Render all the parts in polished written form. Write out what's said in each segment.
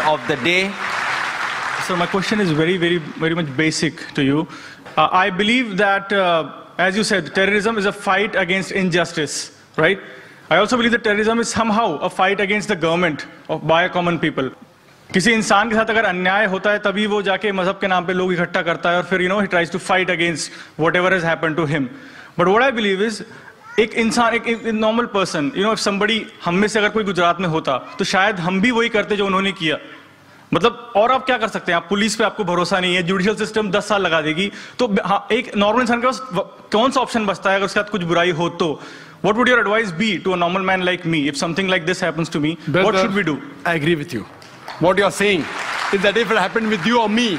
of the day. So my question is very much basic to you. I believe that, as you said, terrorism is a fight against injustice, right? I also believe that terrorism is somehow a fight against the government by common people. किसी इंसान के साथ अगर अन्याय होता है तभी वो जाके मजहब के नाम पे लोग इकट्ठा करता है और फिर he tries to fight against whatever has happened to him. But what I believe is एक इंसान एक normal person, if somebody हम में से अगर कोई गुजरात में होता तो शायद हम भी वही करते जो उन्होंने किया. मतलब और आप क्या कर सकते हैं? आप पुलिस पे आपको भरोसा नहीं है, जुडिशियल सिस्टम 10 साल लगा देगी, तो एक नॉर्मल इंसान के पास कौन सा ऑप्शन बचता है अगर उसके साथ कुछ बुराई हो तो? What would your advice be to a normal man like me if something like this happens to me? What should we do? I agree with you. What you're saying is that if it happened with you or me,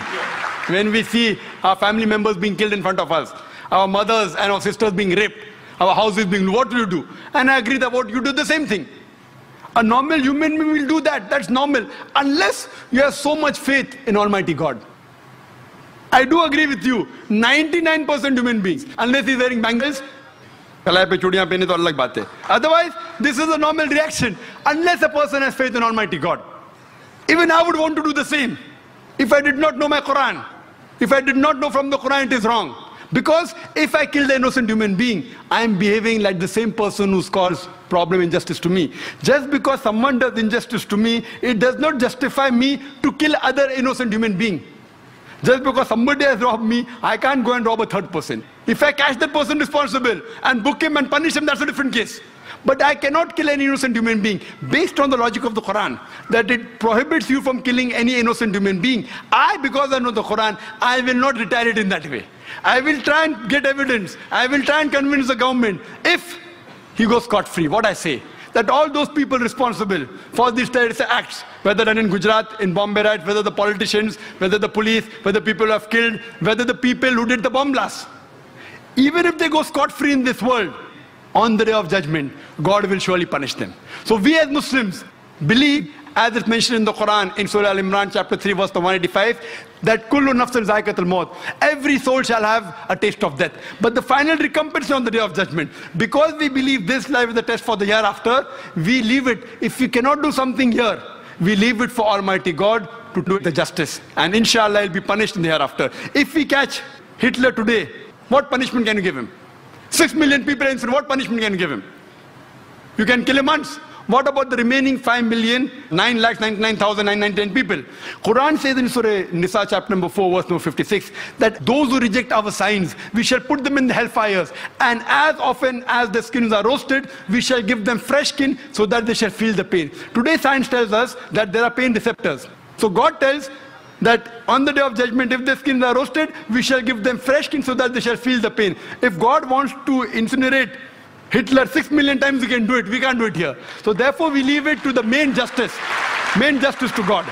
when we see our family members being killed in front of us, our mothers and our sisters being raped, our houses being, what will you do? And I agree that what you do the same thing. A normal human being will do that. That's normal. Unless you have so much faith in Almighty God. I do agree with you. 99% human beings, unless he's wearing bangles, otherwise, this is a normal reaction. Unless a person has faith in Almighty God. Even I would want to do the same. If I did not know my Quran, if I did not know from the Quran it is wrong. Because if I kill the innocent human being, I am behaving like the same person who's caused problem injustice to me. Just because someone does injustice to me, it does not justify me to kill other innocent human being. Just because somebody has robbed me, I can't go and rob a third person. If I catch that person responsible and book him and punish him, that's a different case. But I cannot kill any innocent human being based on the logic of the Quran, that it prohibits you from killing any innocent human being. Because I know the Quran, I will not retaliate in that way. I will try and get evidence. I will try and convince the government. If he goes scot-free, what I say, that all those people responsible for these terrorist acts, whether done in Gujarat, in Bombay riots, whether the politicians, whether the police, whether people who have killed, whether the people who did the bomb blast, even if they go scot-free in this world, on the day of judgment, God will surely punish them. So we as Muslims believe, as it's mentioned in the Quran, in Surah Al-Imran, chapter 3, verse 185, that kullu nafsin zaikatul maut, every soul shall have a taste of death. But the final recompense is on the day of judgment. Because we believe this life is the test for the hereafter, we leave it. If we cannot do something here, we leave it for Almighty God to do the justice. And inshallah, he'll be punished in the hereafter. If we catch Hitler today, what punishment can you give him? 6 million people in Israel, what punishment can you give him? You can kill him once. What about the remaining 5,999,999 people? Quran says in Surah Nisa chapter number 4 verse number 56 that those who reject our signs, we shall put them in the hellfires, and as often as the skins are roasted, we shall give them fresh skin so that they shall feel the pain. Today science tells us that there are pain receptors. So God tells that on the day of judgment, if the skins are roasted, we shall give them fresh skin so that they shall feel the pain. If God wants to incinerate Hitler 6 million times, he can do it. We can't do it here. So therefore, we leave it to the main justice to God.